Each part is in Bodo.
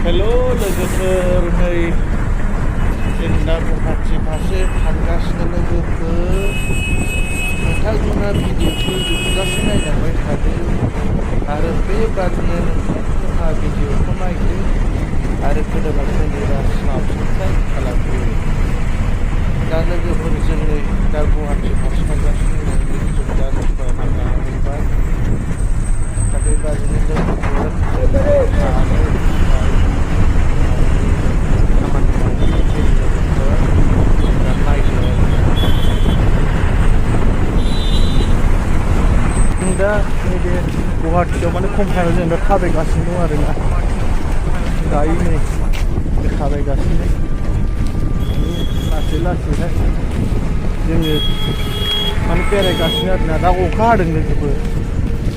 हेलो लोगोफोर नै जों दा गुवाहाटि फारसे थांगासिनो लोगोफोर नोंथांमोना भिडिअखौ जोबजासे नायलांबाय थादो आरो बेबादिनो नोंथांमोनहा भिडिअखौ नायदो आरो गोदाना सोलिबा साबसक्राइब खालामदो। दा लोगोफोर जों नै दा गुवाहाटि फारसे थांगासिनो जों दा न'फोराव थांबाय दा बेबादिनो लोगोफोर दा नैबे गुवाहाटियाव माने कम्पानियाव जों दा थाबायगासिनो दं आरोना दायो नै थाबायगासिनो लासै लासैहाय जोङो माने बेरायगासिनो आरोना दा अखा हादों लोगोफोर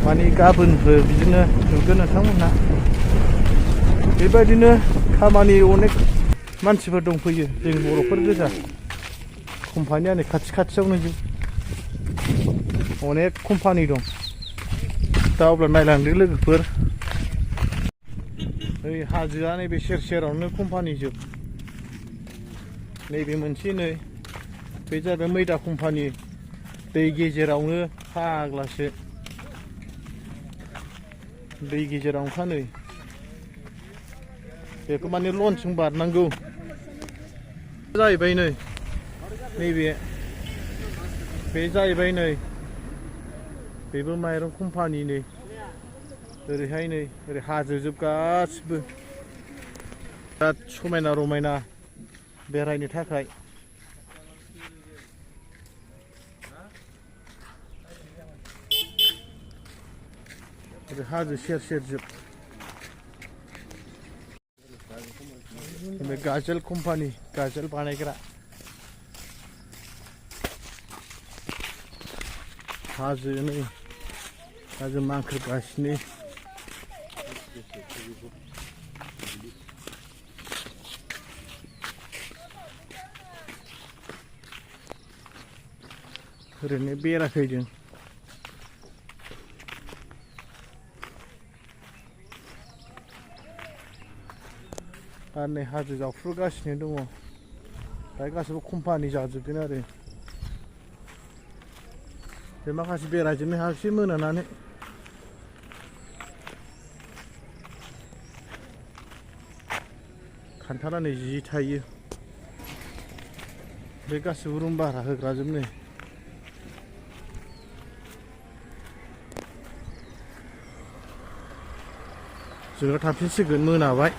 माने गाबोनफोर बिदिनो नुगोन नोंथांमोनहा बेबायदिनो खामानि अनेक मानसिफोर दंफैयो जों बर'फोर गोजा कम्पानियानो खाथि खाथियावनो जों अनेक कम्पानि दं दा अब्ला नायलांदो लोगोफोर ओइ हाजोआ नैबे सेर सेरावनो कम्पानि जोब नैबे मोनसे नै बे जाबाय मैदा कम्पानि दै गेजेरावनो फाग्लासो दै गेजेरावनोखा नै बेखौ माने लन्चजों बारनांगौ जाहैबाय नै नैबे बे जाहैबाय नै बेबो माइरं कम्पानि नै ओरैहाय नै ओरै हाजोजोब गासिबो बिराद समायना रमायना बेरायनो थाखाय ओरै हाजो सेर सेर जोब बे गाजेल कम्पानि गाजेल बानायग्रा हाजो नै हाजो मांखोगासिनो ओरैनो बेराखै जों आरो नै हाजो जावफ्रुगासिनो दङ दा गासिबो कम्पानि जाजोबगोन आरो बे माखासे बेरायजोबनो हायाखिसै मोनानानै खान्थालानै जि थायो बे गासिबो रुम भारा होग्राजोबनो जोंना थांफिनसिगोन मोनाबाय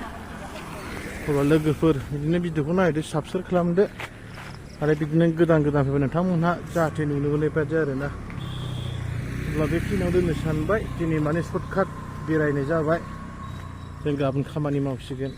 अब्ला लोगोफोर बिदिनो भिडिअखौ नायदो साबस्क्राइब खालामदो आरो बिदिनो गोदान गोदान फैबाय नोंथांमोनहा जाहाथे नुनो मोननाय बायदि आरोना अब्ला बेखिनियाव दोननो सानबाय दिनै माने सर्टकाट बेरायनाय जाबाय जों गाबोन खामानि मावसिगोन।